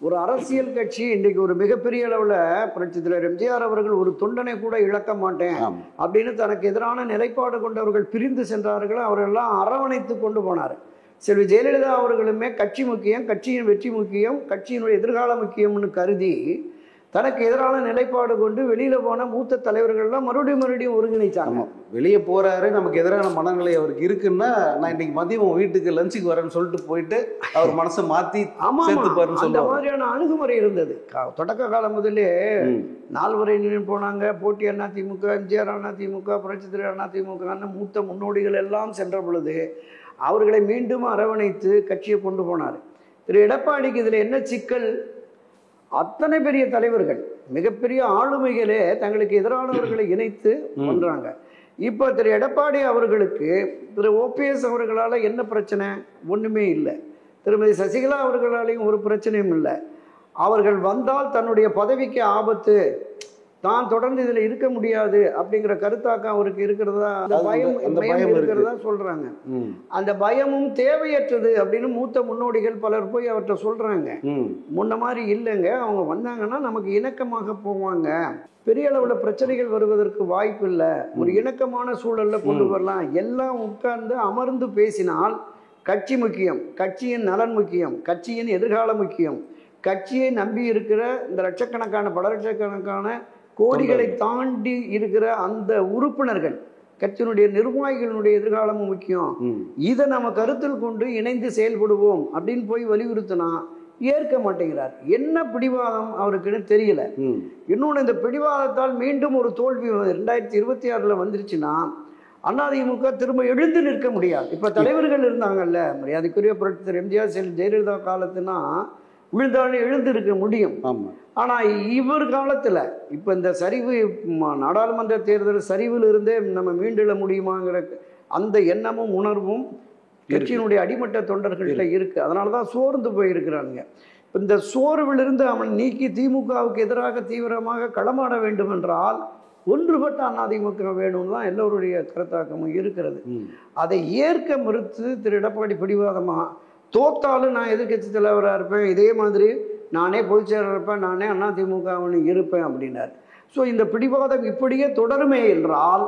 ஒரு அரசியல் கட்சி இன்றைக்கு ஒரு மிகப்பெரிய அளவில் புரட்சித் தலைவர் எம்ஜிஆர் அவர்கள் ஒரு தொண்டனை கூட இழக்க மாட்டேன் அப்படின்னு தனக்கு எதிரான நிலைப்பாடு கொண்டவர்கள் பிரிந்து சென்றார்கள். அவரெல்லாம் அரவணைத்து கொண்டு போனார். செல்வி ஜெயலலிதா அவர்களுமே கட்சி முக்கியம், கட்சியின் வெற்றி முக்கியம், கட்சியினுடைய எதிர்காலம் முக்கியம்னு கருதி தனக்கு எதிரான நிலைப்பாடு கொண்டு வெளியில போன மூத்த தலைவர்கள்லாம் மறுபடியும் ஒருங்கிணைச்சாங்க. வெளியே போறாரு, நமக்கு எதிரான மனநிலை அவருக்கு இருக்குன்னா நான் இன்னைக்கு மதியம் வீட்டுக்கு லஞ்சுக்கு வரேன்னு சொல்லிட்டு போயிட்டு அவர் மனசை மாத்தி அந்த மாதிரியான அணுகுமுறை இருந்தது. தொடக்க காலம் முதலே 4 வரை போனாங்க. போட்டி அதிமுக, எம்ஜிஆர் அதிமுக, புரட்சித் தலைவர் அதிமுக மூத்த முன்னோடிகள் எல்லாம் சென்ற பொழுது அவர்களை மீண்டும் அரவணைத்து கட்சியை கொண்டு போனார். திரு எடப்பாடிக்கு இதுல என்ன சிக்கல்? அத்தனை பெரிய தலைவர்கள் மிகப்பெரிய ஆளுமைகளே தங்களுக்கு எதிரானவர்களை இணைத்து பண்றாங்க. இப்போ திரு எடப்பாடி அவர்களுக்கு திரு ஓபிஎஸ் அவர்களால் என்ன பிரச்சனை? ஒன்றுமே இல்லை. திருமதி சசிகலா அவர்களாலையும் ஒரு பிரச்சனையும் இல்லை. அவர்கள் வந்தால் தன்னுடைய பதவிக்கு ஆபத்து, தான் தொடர்ந்து இதில் இருக்க முடியாது அப்படிங்கிற கருத்தாக்கம் அவருக்கு இருக்கிறதா, அந்த பயம் இருக்கிறதா சொல்றாங்க. அந்த பயமும் தேவையற்றது அப்படின்னு மூத்த முன்னோடிகள் பலர் போய் அவர்கிட்ட சொல்றாங்க. முன்ன மாதிரி இல்லைங்க, அவங்க வந்தாங்கன்னா நமக்கு இணக்கமாக போவாங்க, பெரிய அளவில் பிரச்சனைகள் வருவதற்கு வாய்ப்பு இல்லை, ஒரு இணக்கமான சூழல்ல கொண்டு வரலாம், எல்லாம் உட்கார்ந்து அமர்ந்து பேசினால் கட்சி முக்கியம், கட்சியின் நலன் முக்கியம், கட்சியின் எதிர்காலம் முக்கியம், கட்சியை நம்பி இருக்கிற இந்த லட்சக்கணக்கான பல லட்சக்கணக்கான கோடிகளை தாண்டி இருக்கிற அந்த உறுப்பினர்கள், கட்சியினுடைய நிர்வாகிகளுடைய எதிர்காலமும் முக்கியம், இதை நம்ம கருத்தில் கொண்டு இணைந்து செயல்படுவோம் அப்படின்னு போய் வலியுறுத்தினா ஏற்க மாட்டேங்கிறார். என்ன பிடிவாதம் அவருக்குன்னு தெரியல. இன்னொன்று, இந்த பிடிவாதத்தால் மீண்டும் ஒரு தோல்வி 2026 வந்துருச்சுன்னா அதிமுக திரும்ப எழுந்து நிற்க முடியாது. இப்ப தலைவர்கள் இருந்தாங்கல்ல, மரியாதைக்குரிய புரட்சித்தலைவர் எம்ஜிஆர் ஜெயலலிதா காலத்துனா விழுந்தாலும் எழுந்திருக்க முடியும். ஆனா இவர் காலத்துல இப்ப இந்த சரிவு, நாடாளுமன்ற தேர்தல் சரிவில் இருந்தே நம்ம மீண்டெழ முடியுமாங்கிற அந்த எண்ணமும் உணர்வும் கட்சியினுடைய அடிமட்ட தொண்டர்கள்ட்ட இருக்கு. அதனாலதான் சோர்ந்து போயிருக்கிறானுங்க. இந்த சோர்விலிருந்து அவன் நீக்கி திமுகவுக்கு எதிராக தீவிரமாக களமாட வேண்டும் என்றால் ஒன்றுபட்ட அதிமுக வேணும்னு தான் எல்லோருடைய கருத்தாக்கமும் இருக்கிறது. அதை ஏற்க மறுத்து திரு எடப்பாடி பிடிவாதமா, தோத்தாலும் நான் எதிர்கட்சி தலைவராக இருப்பேன், இதே மாதிரி நானே பொதுச் செயலராக இருப்பேன், நானே அதிமுகவினு இருப்பேன் அப்படின்னார். ஸோ இந்த பிடிவாதம் இப்படியே தொடருமே என்றால்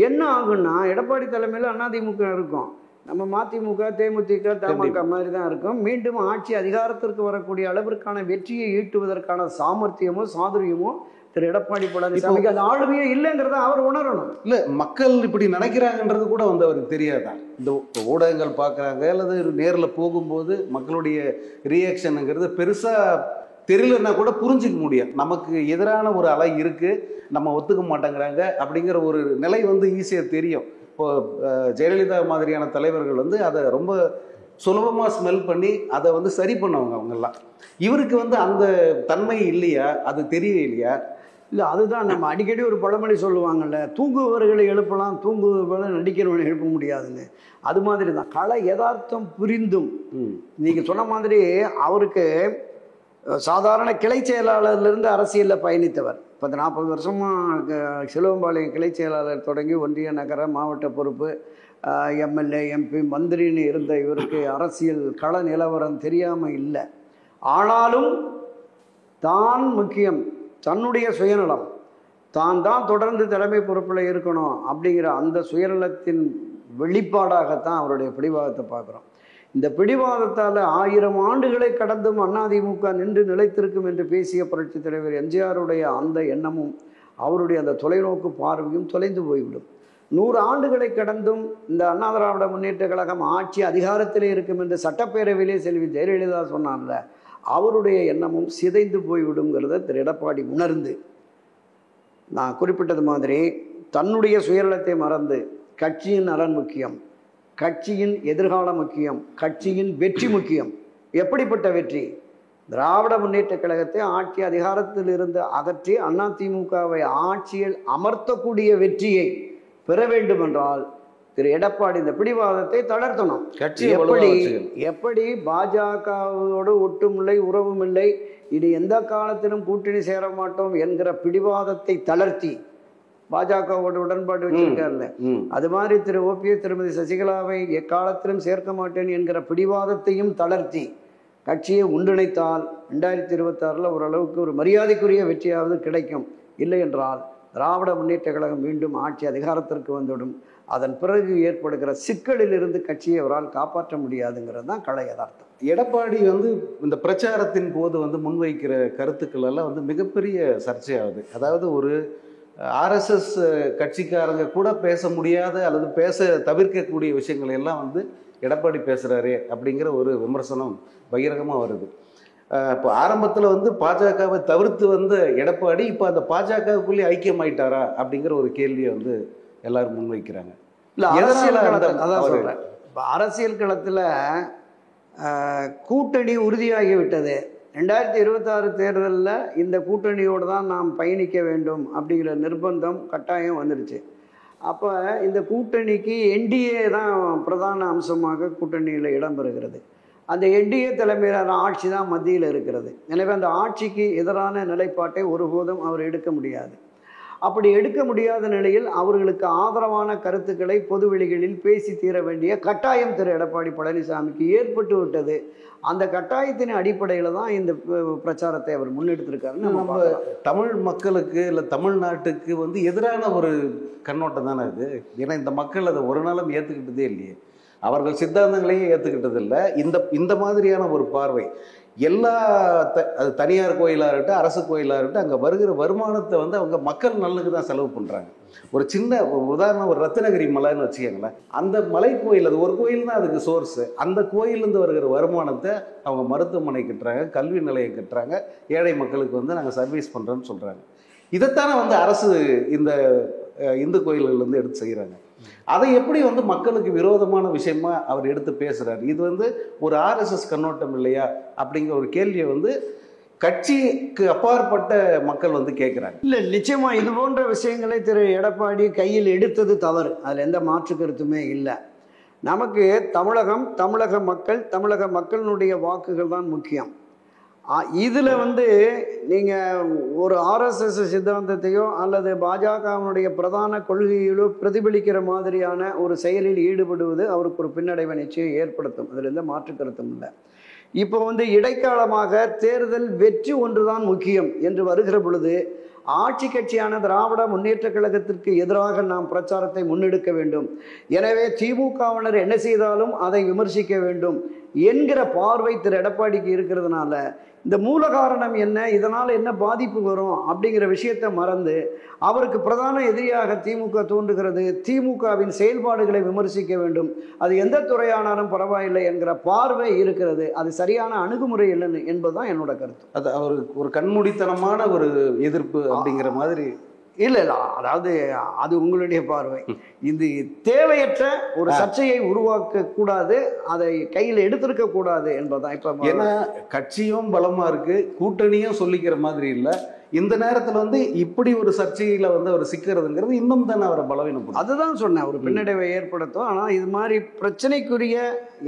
என்ன ஆகுன்னா, எடப்பாடி தலைமையில் அதிமுக இருக்கும், நம்ம மதிமுக தேமுதிக தமாக மாதிரி தான் இருக்கும். மீண்டும் ஆட்சி அதிகாரத்திற்கு வரக்கூடிய அளவிற்கான வெற்றியை ஈட்டுவதற்கான சாமர்த்தியமோ சாதுரியமோ திரு எடப்பாடி பழனிசாமிக்கு அது ஆளுமையே இல்லைங்கிறத அவர் உணரணும். இல்லை, மக்கள் இப்படி நினைக்கிறாங்கன்றது கூட அவருக்கு தெரியாதான். இந்த ஊடகங்கள் பார்க்குறாங்க அல்லது நேரில் போகும்போது மக்களுடைய ரியாக்ஷனுங்கிறது பெருசாக தெரியலன்னா கூட புரிஞ்சிக்க முடியும். நமக்கு எதிரான ஒரு அலை இருக்குது, நம்ம ஒத்துக்க மாட்டேங்கிறாங்க அப்படிங்கிற ஒரு நிலை ஈஸியாக தெரியும். இப்போ ஜெயலலிதா மாதிரியான தலைவர்கள் அதை ரொம்ப சுலபமாக ஸ்மெல் பண்ணி அதை சரி பண்ணவங்க அவங்கெல்லாம். இவருக்கு அந்த தன்மை இல்லையா, அது தெரியலையா? இல்லை, அதுதான் நம்ம அடிக்கடி ஒரு பழமொழி சொல்லுவாங்கள்ல, தூங்குபவர்களை எழுப்பலாம், தூங்குபவர்களை நடிக்கிறவனை எழுப்ப முடியாதுன்னு. அது மாதிரி தான் கலை யதார்த்தம் புரிந்தும் நீங்கள் சொன்ன மாதிரி அவருக்கு சாதாரண கிளை செயலாளர்லேருந்து அரசியலில் பயணித்தவர். இப்போ 40 வருஷமாக சிலுவம்பாளையம் கிளை செயலாளர் தொடங்கி ஒன்றிய நகர மாவட்ட பொறுப்பு, எம்எல்ஏ எம்பி மந்திரின்னு இருந்த இவருக்கு அரசியல் கள நிலவரம் தெரியாமல் இல்லை. ஆனாலும் தான் முக்கியம், தன்னுடைய சுயநலம், தான் தொடர்ந்து தலைமை பொறுப்பில் இருக்கணும் அப்படிங்கிற அந்த சுயநலத்தின் வெளிப்பாடாகத்தான் அவருடைய பிடிவாதத்தை பார்க்குறோம். இந்த பிடிவாதத்தால் 1000 ஆண்டுகளை கடந்தும் அதிமுக நின்று நிலைத்திருக்கும் என்று பேசிய புரட்சி தலைவர் எம்ஜிஆருடைய அந்த எண்ணமும் அவருடைய அந்த தொலைநோக்கு பார்வையும் தொலைந்து போய்விடும். 100 ஆண்டுகளை கடந்தும் இந்த அண்ணா திராவிட முன்னேற்ற கழகம் ஆட்சி அதிகாரத்திலே இருக்கும் என்று சட்டப்பேரவையிலே செல்வி ஜெயலலிதா சொன்னார்ல, அவருடைய எண்ணமும் சிதைந்து போய்விடுங்கிறத திரு எடப்பாடி உணர்ந்து, நான் குறிப்பிட்டது மாதிரி தன்னுடைய சுயநலத்தை மறந்து கட்சியின் நலன் முக்கியம், கட்சியின் எதிர்காலம் முக்கியம், கட்சியின் வெற்றி முக்கியம். எப்படிப்பட்ட வெற்றி? திராவிட முன்னேற்ற கழகத்தை ஆட்சி அதிகாரத்தில் இருந்து அகற்றி அதிமுகவை ஆட்சியில் அமர்த்தக்கூடிய வெற்றியை பெற வேண்டும் என்றால் திரு எடப்பாடி இந்த பிடிவாதத்தை தளர்த்தணும். எப்படி பாஜகவோடு ஒட்டுமில்லை, உறவும் இல்லை, இது எந்த காலத்திலும் கூட்டணி சேர மாட்டோம் என்கிற பிடிவாதத்தை தளர்த்தி பாஜகவோட உடன்பாடு வச்சிருக்காருல்ல, அது மாதிரி திரு ஓபிஎஸ் திருமதி சசிகலாவை எக்காலத்திலும் சேர்க்க மாட்டேன் என்கிற பிடிவாதத்தையும் தளர்த்தி கட்சியை ஒன்றிணைத்தால் 2026 ஓரளவுக்கு ஒரு மரியாதைக்குரிய வெற்றியாவது கிடைக்கும். இல்லை என்றால் திராவிட முன்னேற்ற கழகம் மீண்டும் ஆட்சி அதிகாரத்திற்கு வந்துவிடும். அதன் பிறகு ஏற்படுகிற சிக்கலில் இருந்து கட்சியை அவரால் காப்பாற்ற முடியாதுங்கிறது தான் கலை யதார்த்தம். எடப்பாடி இந்த பிரச்சாரத்தின் போது முன்வைக்கிற கருத்துக்கள் எல்லாம் மிகப்பெரிய சர்ச்சையாகுது. அதாவது ஒரு ஆர்எஸ்எஸ் கட்சிக்காரங்க கூட பேச முடியாத அல்லது பேச தவிர்க்கக்கூடிய விஷயங்கள் எல்லாம் எடப்பாடி பேசுகிறாரே அப்படிங்கிற ஒரு விமர்சனம் பகிரங்கமாக வருது. இப்போ ஆரம்பத்தில் பாஜகவை தவிர்த்து எடப்பாடி இப்போ அந்த பாஜகவுக்குள்ளேயே ஐக்கியமாயிட்டாரா அப்படிங்கிற ஒரு கேள்வியை எல்லாரும் முன்வைக்கிறாங்க. இல்லை, அரசியல் களத்தில் அதான் சொல்கிறேன். இப்போ அரசியல் களத்தில் கூட்டணி உறுதியாகி விட்டது. 2026 தேர்தலில் இந்த கூட்டணியோடு தான் நாம் பயணிக்க வேண்டும் அப்படிங்கிற நிர்பந்தம் கட்டாயம் வந்துடுச்சு. அப்போ இந்த கூட்டணிக்கு என்டிஏ தான் பிரதான அம்சமாக கூட்டணியில் இடம்பெறுகிறது. அந்த என்டிஏ தலைமையிலான ஆட்சி தான் மத்தியில் இருக்கிறது. எனவே அந்த ஆட்சிக்கு எதிரான நிலைப்பாட்டை ஒருபோதும் அவர் எடுக்க முடியாது. அப்படி எடுக்க முடியாத நிலையில் அவர்களுக்கு ஆதரவான கருத்துக்களை பொதுவெளிகளில் பேசி தீர வேண்டிய கட்டாயம் திரு எடப்பாடி பழனிசாமிக்கு ஏற்பட்டு விட்டது. அந்த கட்டாயத்தின் அடிப்படையில் தான் இந்த பிரச்சாரத்தை அவர் முன்னெடுத்திருக்காருன்னு நம்ம தமிழ் மக்களுக்கு இல்லை தமிழ்நாட்டுக்கு வந்து எதிரான ஒரு கண்ணோட்டம் தானே இது. ஏன்னா இந்த மக்கள் அதை ஒரு நாளும் ஏற்றுக்கிட்டதே இல்லையே, அவர்கள் சித்தாந்தங்களையும் ஏற்றுக்கிட்டது இல்லை. இந்த மாதிரியான ஒரு பார்வை எல்லா அது தனியார் கோயிலாக இருக்கட்டும் அரசு கோயிலாக இருக்கட்டும் அங்கே வருகிற வருமானத்தை வந்து அவங்க மக்கள் நலனுக்கு தான் செலவு பண்ணுறாங்க. ஒரு சின்ன உதாரணம், ஒரு ரத்னகிரி மலைன்னு வச்சுக்கோங்களேன். அந்த மலை கோயில், அது ஒரு கோயில் தான் அதுக்கு சோர்ஸு. அந்த கோயிலேருந்து வருகிற வருமானத்தை அவங்க மருத்துவமனை கட்டுறாங்க, கல்வி நிலையம் கட்டுறாங்க, ஏழை மக்களுக்கு வந்து நாங்கள் சர்வீஸ் பண்ணுறோன்னு சொல்கிறாங்க. இதைத்தானே வந்து அரசு இந்த இந்து கோயில்கள்லேருந்து எடுத்து செய்கிறாங்க. அதை எப்படி வந்து மக்களுக்கு விரோதமான விஷயமா அவர் எடுத்து பேசுறாரு? இது வந்து ஒரு ஆர்எஸ்எஸ் கண்ணோட்டம் இல்லையா அப்படிங்கிற ஒரு கேள்வியை வந்து கட்சிக்கு அப்பாற்பட்ட மக்கள் வந்து கேட்குறாங்க. இல்லை, நிச்சயமா இது போன்ற விஷயங்களை திரு எடப்பாடி கையில் எடுத்தது தவறு, அதில் எந்த மாற்று கருத்துமே இல்லை. நமக்கு தமிழக மக்களினுடைய வாக்குகள் தான் முக்கியம். இதில் வந்து நீங்கள் ஒரு ஆர்எஸ்எஸ் சித்தாந்தத்தையோ அல்லது பாஜகவினுடைய பிரதான கொள்கையிலோ பிரதிபலிக்கிற மாதிரியான ஒரு செயலில் ஈடுபடுவது அவருக்கு ஒரு பின்னடைவை நிச்சயம் ஏற்படுத்தும். அதில் எந்த மாற்று கருத்தும் இல்லை. இப்போ வந்து இடைக்காலமாக தேர்தல் வெற்றி ஒன்றுதான் முக்கியம் என்று வருகிற பொழுது ஆட்சி கட்சியான திராவிட முன்னேற்ற கழகத்திற்கு எதிராக நாம் பிரச்சாரத்தை முன்னெடுக்க வேண்டும். எனவே திமுகவினர் என்ன செய்தாலும் அதை விமர்சிக்க வேண்டும் என்கிற பார்வை திரு எடப்பாடிக்கு இருக்கிறதுனால இந்த மூல காரணம் என்ன, இதனால் என்ன பாதிப்பு வரும் அப்படிங்கிற விஷயத்தை மறந்து அவருக்கு பிரதான எதிரியாக திமுக தோன்றுகிறது. திமுகவின் செயல்பாடுகளை விமர்சிக்க வேண்டும், அது எந்த துறையானாலும் பரவாயில்லை என்கிற பார்வை இருக்கிறது. அது சரியான அணுகுமுறை இல்லைன்னு என்பதுதான் என்னோட கருத்து. அது அவருக்கு ஒரு கண்மூடித்தனமான ஒரு எதிர்ப்பு அப்படிங்கிற மாதிரி இல்லை, அதாவது அது உங்களுடைய பார்வை. இது தேவையற்ற ஒரு சர்ச்சையை உருவாக்க கூடாது, அதை கையில் எடுத்திருக்க கூடாது என்பதுதான். இப்போ ஏன்னா கட்சியும் பலமா இருக்கு, கூட்டணியும் சொல்லிக்கிற மாதிரி இல்லை. இந்த நேரத்தில் வந்து இப்படி ஒரு சர்ச்சையில் வந்து அவர் சிக்கிறதுங்கிறது இன்னும் தானே அவரை பலவீனப்படும். அதுதான் சொன்னேன், ஒரு பின்னடைவை ஏற்படுத்தும். ஆனால் இது மாதிரி பிரச்சனைக்குரிய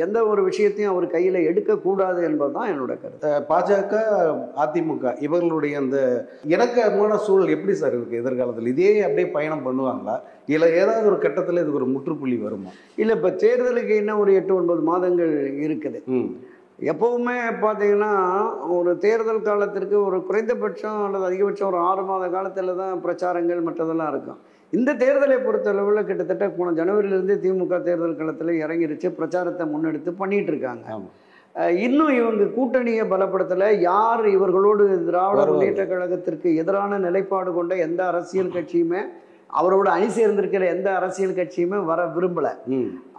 எந்த ஒரு விஷயத்தையும் அவர் கையில் எடுக்கக்கூடாது என்பதுதான் என்னோட கருத்து. பாஜக அதிமுக இவர்களுடைய அந்த இணக்கமான சூழல் எப்படி சார் இருக்கு எதிர்காலத்தில்? இதே அப்படியே பயணம் பண்ணுவாங்களா, இல்லை ஏதாவது ஒரு கட்டத்தில் இதுக்கு ஒரு முற்றுப்புள்ளி வருமா? இல்லை, இப்போ தேர்தலுக்கு இன்னும் ஒரு 8-9 மாதங்கள் இருக்குது. எப்போவுமே பார்த்தீங்கன்னா ஒரு தேர்தல் காலத்திற்கு ஒரு குறைந்தபட்சம் அல்லது அதிகபட்சம் ஒரு 6 மாத காலத்தில் தான் பிரச்சாரங்கள் மற்றதெல்லாம் இருக்கும். இந்த தேர்தலை பொறுத்தளவில் கிட்டத்தட்ட போன ஜனவரியிலேருந்து திமுக தேர்தல் களத்தில் இறங்கிருச்சு, பிரச்சாரத்தை முன்னெடுத்து பண்ணிட்டு இருக்காங்க. இன்னும் இவங்க கூட்டணியை பலப்படுத்தலை. யார் இவர்களோடு திராவிட முன்னேற்ற கழகத்திற்கு எதிரான நிலைப்பாடு கொண்ட எந்த அரசியல் கட்சியுமே, அவரோட அணி சேர்ந்திருக்கிற எந்த அரசியல் கட்சியுமே வர விரும்பலை.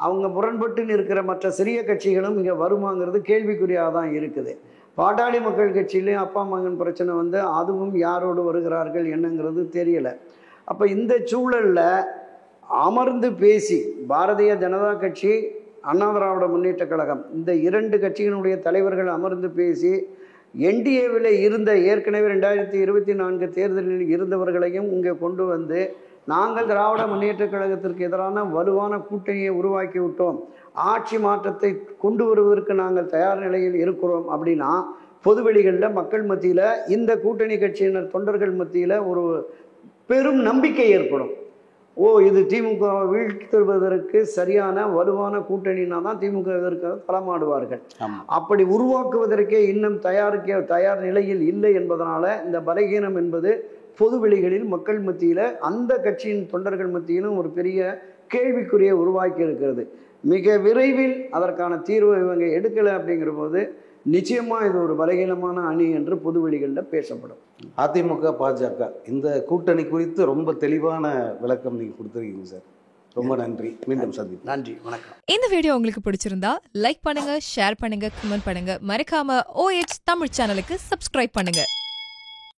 அவங்க முரண்பட்டு இருக்கிற மற்ற சிறிய கட்சிகளும் இங்கே வருமாங்கிறது கேள்விக்குறியாக தான் இருக்குது. பாட்டாளி மக்கள் கட்சியிலையும் அப்பா மகன் பிரச்சனை வந்து அதுவும் யாரோடு வருகிறார்கள் என்னங்கிறது தெரியலை. அப்போ இந்த சூழலில் அமர்ந்து பேசி பாரதிய ஜனதா கட்சி, அண்ணா திராவிட முன்னேற்ற கழகம், இந்த 2 கட்சியினுடைய தலைவர்கள் அமர்ந்து பேசி என்டிஏவில் இருந்த ஏற்கனவே 2024 தேர்தலில் இருந்தவர்களையும் இங்கே கொண்டு வந்து நாங்கள் திராவிட முன்னேற்ற கழகத்திற்கு எதிரான வலுவான கூட்டணியை உருவாக்கி விட்டோம், ஆட்சி மாற்றத்தை கொண்டு வருவதற்கு நாங்கள் தயார் நிலையில் இருக்கிறோம் அப்படின்னா பொதுவெளிகளில் மக்கள் மத்தியில் இந்த கூட்டணி கட்சியினர் தொண்டர்கள் மத்தியில் ஒரு பெரும் நம்பிக்கை ஏற்படும். இது திமுக வீழ்த்துவதற்கு சரியான வலுவான கூட்டணினா தான் திமுக இதற்கு களமாடுவார்கள். அப்படி உருவாக்குவதற்கே இன்னும் தயார் நிலையில் இல்லை என்பதனால இந்த பலகீனம் என்பது பொதுவெளிகளில் மக்கள் மத்தியில் அந்த கட்சியின் தொண்டர்கள் மத்தியிலும் ஒரு பெரிய கேள்விக்குறியை உருவாக்கி இருக்கிறது. மிக விரைவில் அதற்கான தீர்வை இவங்க எடுக்கலை அப்படிங்கிற போது நிச்சயமாக இது ஒரு பலகீனமான அணி என்று பொதுவெளிகளில் பேசப்படும். அதிமுக பாஜக இந்த கூட்டணி குறித்து ரொம்ப தெளிவான விளக்கம் நீங்கள் கொடுத்துருக்கீங்க சார். ரொம்ப நன்றி. மீண்டும் சந்திப்போம். நன்றி, வணக்கம். இந்த வீடியோ உங்களுக்கு பிடிச்சிருந்தா லைக் பண்ணுங்க, ஷேர் பண்ணுங்க, கமெண்ட் பண்ணுங்க. மறக்காம OH தமிழ் சேனலுக்கு சப்ஸ்கிரைப் பண்ணுங்க.